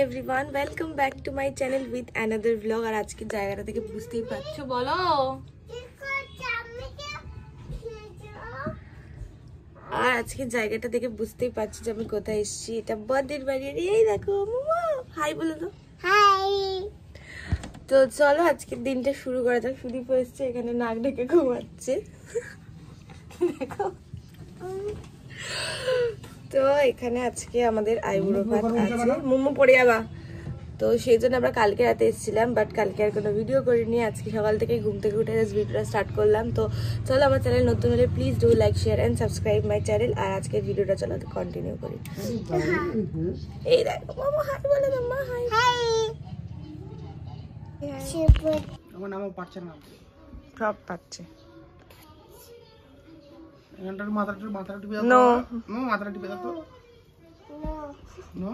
Everyone, welcome back to my channel with another blog. আর আজকে জায়গাটা থেকে বুঝতেই পারছো, বলো। আর আজকে জায়গাটা থেকে বুঝতেই পারছি যে আমি কোথায় এসেছি। এটা বদের বাড়ি। এই দেখো মামা, হাই বলো তো। হাই। তো চলো আজকের দিনটা শুরু করা যাক। সুদীপ এসছে, এখানে নাক ডেকে ঘুমাচ্ছে দেখো। তো এখানে আজকে আমাদের আইবুড়ো ভাত আছে। মোমো পড়ে যাবা, তো সেই জন্য আমরা কালকে রাতে এসেছিলাম, বাট কালকে আর কোনো ভিডিও করিনি। আজকে সকাল থেকে ঘুম থেকে উঠে ভিডিওটা স্টার্ট করলাম। তো চলো, আমার চ্যানেল নতুন হলে please do like, share and subscribe my channel. আর আজকের ভিডিওটা চলো কন্টিনিউ করি। এই দেখো মামা, হাই বলে মামা, হাই। আমার নামও পাচ্ছে না, সব পাচ্ছে। এখানটার মাথাটা টিপে দাও। নো, মাথাটা টিপে দাও তো। নো,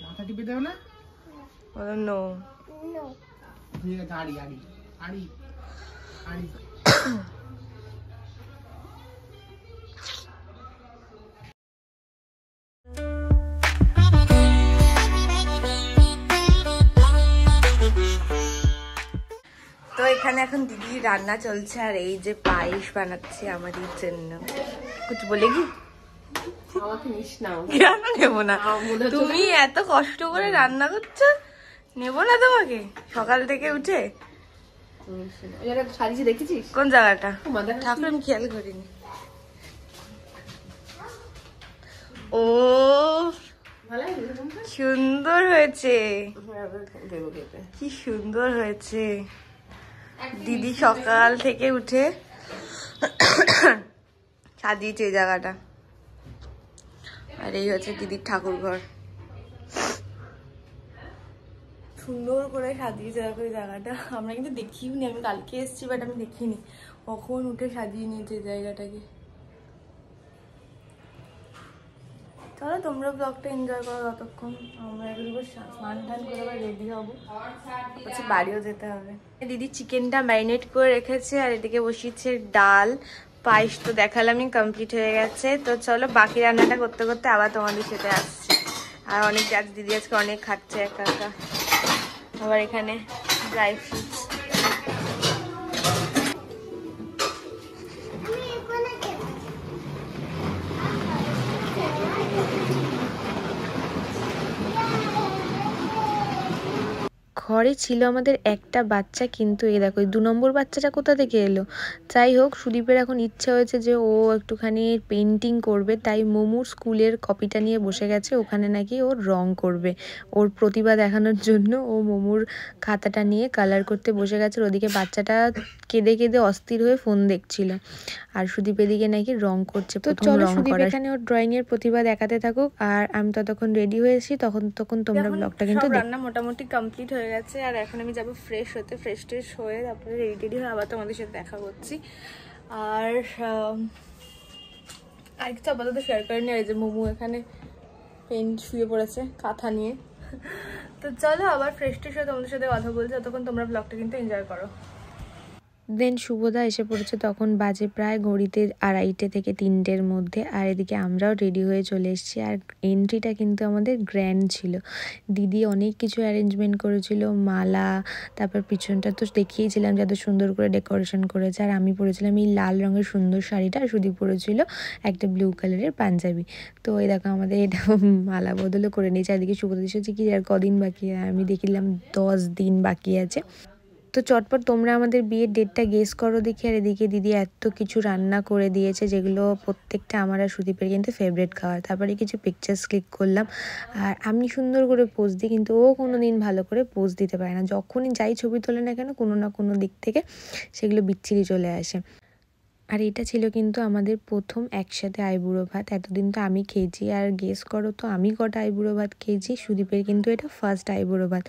মাথা টিপে দাও না। নো, ঠিক আছে। আড়ি আড়ি আড়ি আড়ি। তো এখানে এখন দিদি রান্না চলছে, আর এই যে পায়েস বানাচ্ছে আমাদের জন্য। কিছু বলে কি? কেন নেবো না? তুমি এত কষ্ট করে রান্না করছো, নেবো না তোমাকে? সকাল থেকে উঠে দেখেছিস কোন জায়গাটা ঠাকুর আমি খেয়াল করিনি। ও সুন্দর হয়েছে, কি সুন্দর হয়েছে। দিদি সকাল থেকে উঠে সাজিয়েছে এই জায়গাটা। আর এই হচ্ছে দিদির ঠাকুর ঘর, সুন্দর করে সাজিয়েছে দেখো এই জায়গাটা। আমরা কিন্তু দেখিও নি, আমি কালকে এসেছি বাট আমি দেখিনি কখন উঠে সাজিয়ে নিয়েছে এই জায়গাটাকে। চলো তোমরা ব্লগটা এনজয় করো ততক্ষণ। আমরা এগুলো স্নান টান করে আবার রেডি হবো, হচ্ছে বাড়িও যেতে হবে। দিদি চিকেনটা ম্যারিনেট করে রেখেছে, আর এদিকে বসিয়েছে ডাল। পায়েস তো দেখালামই, কমপ্লিট হয়ে গেছে। তো চলো বাকি রান্নাটা করতে করতে আবার তোমাদের সাথে আসছি। আর অনেক দিদি আজকে অনেক খাচ্ছে একা একা। আবার এখানে ড্রাই ফ্রুটস। ঘরে ছিল আমাদের একটা বাচ্চা, কিন্তু এই দেখো 2 নম্বর বাচ্চাটা কোথা থেকে এলো। যাই হোক, সুদীপের এখন ইচ্ছা হয়েছে যে ও একটুখানি পেন্টিং করবে, তাই মোমোর স্কুলের কপিটা নিয়ে বসে গেছে। ওখানে নাকি ওর রং করবে, ওর প্রতিভা দেখানোর জন্য ও মোমোর খাতাটা নিয়ে কালার করতে বসে গেছে। ওদিকে বাচ্চাটা কেঁদে কেঁদে অস্থির হয়ে ফোন দেখছিল, আর সুদীপ এদিকে নাকি রং করছে। তো চলো সুদীপ এখানে ওর ড্রয়িং এর প্রতিভা দেখাতে থাকুক, আর আমি ততক্ষণ রেডি হয়েছি। তখন তোমরা ব্লগটা কিন্তু রান্না মোটামুটি কমপ্লিট হয়ে গেছে। আর এখন আমি যাবো ফ্রেশ হতে, ফ্রেশ ট্রেশ হয়ে তারপরে রেডি হয়ে আবার তোমাদের সাথে দেখা করছি। আর কিছু আপাতত শেয়ার করে নিয়ে, এই যে মোমো এখানে পেন্ট শুয়ে পড়েছে কাঁথা নিয়ে। তো চলো আবার ফ্রেশ ট্রেশ হয়ে তোমাদের সাথে কথা বলছি, ততক্ষণ তোমরা ব্লগটা কিন্তু এনজয় করো। দেন শুভদা এসে পড়েছে, তখন বাজে প্রায় ঘড়িতে 2:30 থেকে 3টের মধ্যে। আর এদিকে আমরাও রেডি হয়ে চলে এসেছি। আর এন্ট্রিটা কিন্তু আমাদের গ্র্যান্ড ছিল। দিদি অনেক কিছু অ্যারেঞ্জমেন্ট করেছিল, মালা, তারপর পিছনটা তো দেখিয়েছিলাম যে এত সুন্দর করে ডেকোরেশন করেছে। আর আমি পরেছিলাম এই লাল রঙের সুন্দর শাড়িটা, আর সুদীপ পরেছিল একটা ব্লু কালারের পাঞ্জাবি। তো এই দেখো আমাদের এটা মালা বদলও করে নিয়েছে। এদিকে শুভদা এসেছে কি আর কদিন বাকি, আমি দেখলাম 10 দিন বাকি আছে। তো চটপট তোমরা আমাদের বিয়ের ডেটটা গেস করো দেখি। আর এদিকে দিদি এত কিছু রান্না করে দিয়েছে, যেগুলো প্রত্যেকটা আমার আর সুদীপের কিন্তু ফেভারিট খাবার। তারপরে কিছু পিকচার্স ক্লিক করলাম, আর আমি সুন্দর করে পোজ দিই, কিন্তু ও কোনো দিন ভালো করে পোজ দিতে পারে না। যখনই যাই ছবি তোলে না কেন, কোনো না কোনো দিক থেকে সেগুলো বিচ্ছিরি চলে আসে। আর এটা ছিল কিন্তু আমাদের প্রথম একসাথে আইবুড়ো ভাত। এতদিন তো আমি খেয়েছি, আর গেস করো তো আমি কটা আইবুড়ো ভাত খেয়েছি। সুদীপের কিন্তু এটা ফার্স্ট আইবুড়ো ভাত।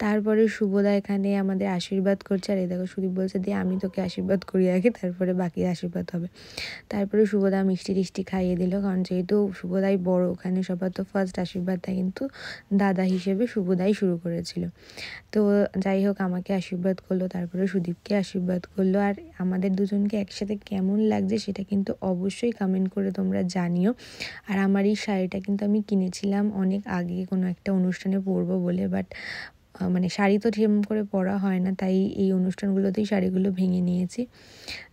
তারপরে শুভদা এখানে আমাদের আশীর্বাদ করছে, আর এই দেখো সুদীপ বলছে দিয়ে আমি তোকে আশীর্বাদ করি আগে, তারপরে বাকি আশীর্বাদ হবে। তারপরে শুভদা মিষ্টি টিষ্টি খাইয়ে দিল, কারণ যেহেতু শুভদাই বড় ওখানে, সবার তো ফার্স্ট আশীর্বাদটা কিন্তু দাদা হিসেবে শুভদাই শুরু করেছিল। তো যাই হোক, আমাকে আশীর্বাদ করলো, তারপরে সুদীপকে আশীর্বাদ করলো। আর আমাদের দুজনকে একসাথে কেমন কেমন লাগছে সেটা কিন্তু অবশ্যই কমেন্ট করে তোমরা জানিও। আর আমার এই শাড়িটা কিন্তু আমি কিনেছিলাম অনেক আগে কোনো একটা অনুষ্ঠানে পরবো বলে, বাট মানে শাড়ি তো ঠিক করে পরা হয় না, তাই এই অনুষ্ঠানগুলোতেই শাড়িগুলো ভেঙে নিয়েছি।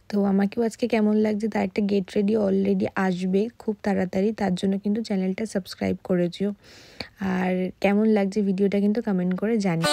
তো আমাকেও আজকে কেমন লাগছে তার একটা গেট রেডি অলরেডি আসবে খুব তাড়াতাড়ি, তার জন্য কিন্তু চ্যানেলটা সাবস্ক্রাইব করেছিও। আর কেমন লাগছে ভিডিওটা কিন্তু কমেন্ট করে জানি।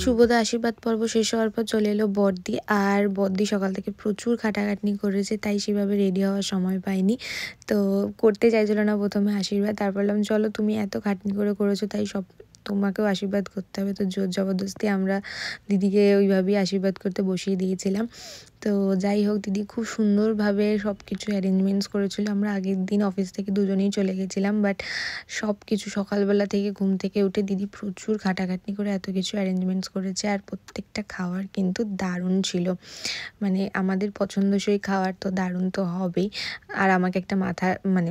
শুভদা আশীর্বাদ পর্ব শেষ হওয়ার পর চলে এলো বর্দি। আর বর্দি সকাল থেকে প্রচুর খাটাখাটনি করেছে, তাই সেভাবে রেডি হওয়ার সময় পাইনি। তো করতে চাইছিল না প্রথমে আশীর্বাদ, তারপর বললাম চলো তুমি এত খাটনি করেছো তাই সব তোমাকেও আশীর্বাদ করতে হবে। তো জোর জবরদস্তি আমরা দিদিকে ওইভাবেই আশীর্বাদ করতে বসিয়ে দিয়েছিলাম। তো যাই হোক, দিদি খুব সুন্দরভাবে সব কিছু অ্যারেঞ্জমেন্টস করেছিল। আমরা আগের দিন অফিস থেকে দুজনেই চলে গেছিলাম, বাট সব কিছু সকালবেলা থেকে ঘুম থেকে উঠে দিদি প্রচুর খাটাখাটনি করে এত কিছু অ্যারেঞ্জমেন্টস করেছে। আর প্রত্যেকটা খাবার কিন্তু দারুণ ছিল, মানে আমাদের পছন্দসই খাবার তো দারুণ তো হবেই। আর আমাকে একটা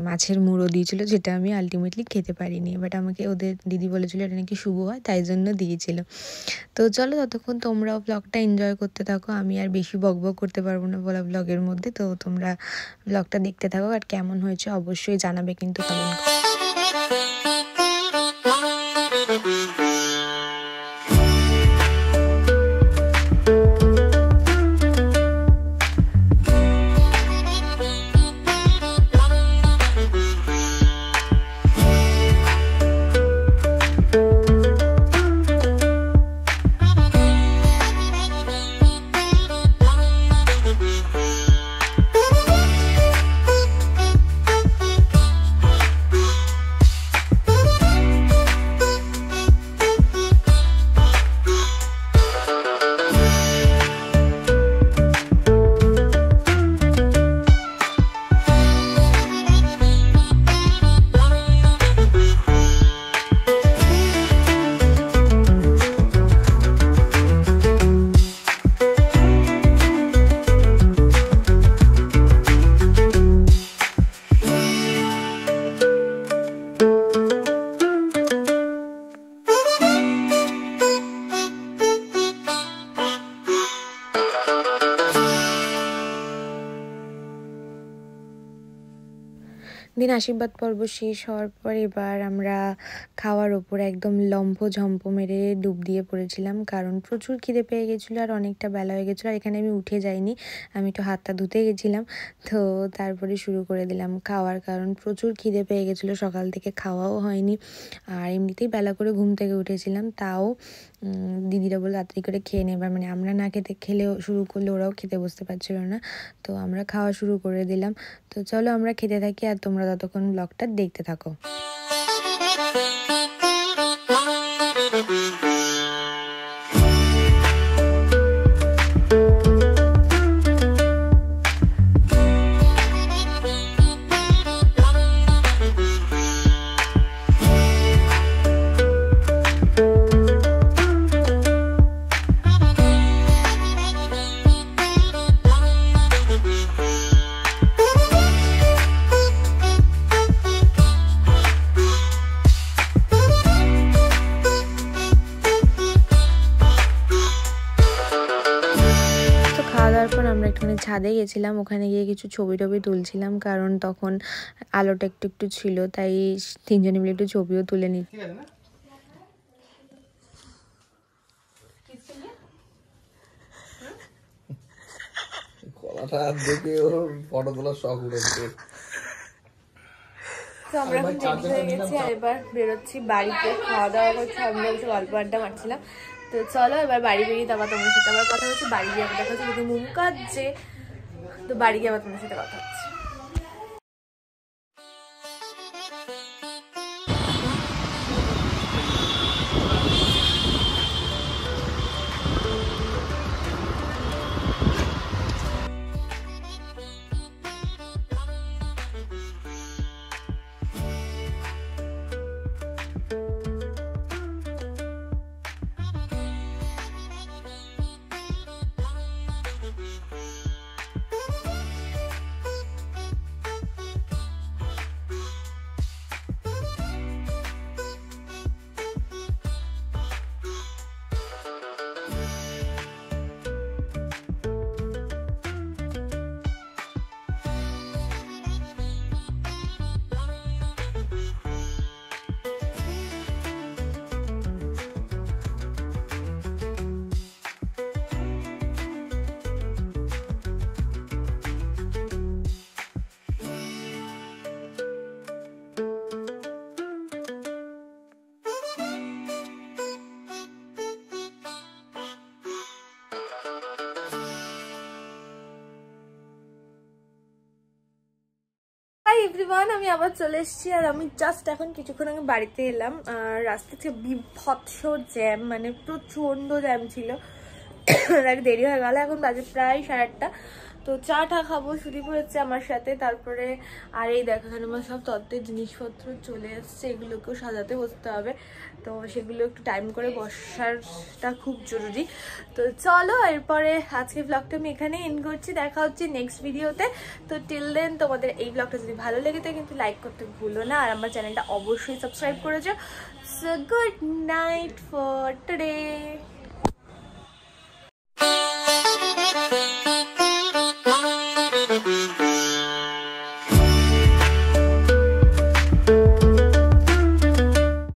মাছের মুড়ো দিয়েছিল, যেটা আমি আলটিমেটলি খেতে পারিনি, বাট আমাকে ওদের দিদি বলেছিল এটা নাকি শুভ হয়, তাই জন্য দিয়েছিল। তো চলো ততক্ষণ তোমরাও ব্লগটা এনজয় করতে থাকো, আমি আর বেশি বকবক করতে পারবো না বলা ব্লগের মধ্যে। তো তোমরা ব্লগটা দেখতে থাকো, আর কেমন হয়েছে অবশ্যই জানাবে কিন্তু কমেন্ট করে। একদিন আশীর্বাদ পর্ব শেষ হওয়ার পর এবার আমরা খাওয়ার ওপর একদম লম্ফ-ঝম্প মেরে ডুব দিয়ে পড়েছিলাম, কারণ প্রচুর খিদে পেয়ে গেছিলো আর অনেকটা বেলা হয়ে গেছিলো। আর এখানে আমি উঠে যাইনি, আমি একটু হাতটা ধুতে গেছিলাম, তো তারপরে শুরু করে দিলাম খাওয়ার, কারণ প্রচুর খিদে পেয়ে গেছিলো, সকাল থেকে খাওয়াও হয়নি আর এমনিতেই বেলা করে ঘুম থেকে উঠেছিলাম। তাও দিদিরা বলে তাড়াতাড়ি করে খেয়ে নেবার, মানে আমরা না খেলেও শুরু করলে ওরাও খেতে বসতে পারছিল না, তো আমরা খাওয়া শুরু করে দিলাম। তো চলো আমরা খেতে থাকি আর তোমরা ততক্ষণ ব্লগটা দেখতে থাকো। আমরা একটুখানি ছাদে গেছিলাম, ওখানে গিয়ে কিছু ছবি টবি তুলছিলাম, কারণ তখন আলোটা একটু একটু ছিল, তাই তিনজনে মিলে একটু ছবিও তুলে নিচ্ছি। তো আমরা এখন রেডি হয়ে গেছি আর এবার বেরোচ্ছি বাড়িতে, খাওয়া দাওয়া করছি, আমরা কিছু গল্প আড্ডা মারছিলাম। তো চলো এবার বাড়ি বেরিয়ে তারপর তোমার সাথে আবার কথা হচ্ছে, বাড়ি গিয়ে আবার দেখা হচ্ছে, যদি মুখ কাটছে, তো বাড়ি গিয়ে আবার তোমার সাথে কথা হচ্ছে। হাই এভরিওয়ান, আমি আবার চলে এসেছি আর আমি জাস্ট এখন কিছুক্ষণ আগে বাড়িতে এলাম। আর রাস্তা থেকে বিভৎস জ্যাম, মানে প্রচণ্ড জ্যাম ছিল, তাই দেরি হয়ে গেল। এখন বাজে প্রায় 8:30। তো চা টা খাবো, ছুটি পড়েছে আমার সাথে। তারপরে আর এই দেখো এখানে আমার সব তত্ত্বের জিনিসপত্র চলে এসছে, এগুলোকেও সাজাতে বসতে হবে, তো সেগুলো একটু টাইম করে বসারটা খুব জরুরি। তো চলো এরপরে আজকে ব্লগটা আমি এখানে এন্ড করছি, দেখা হচ্ছে নেক্সট ভিডিওতে। তো টিল দেন তোমাদের এই ব্লগটা যদি ভালো লেগে থাকে কিন্তু লাইক করতে ভুলো না, আর আমার চ্যানেলটা অবশ্যই সাবস্ক্রাইব করেছো। So good night for today.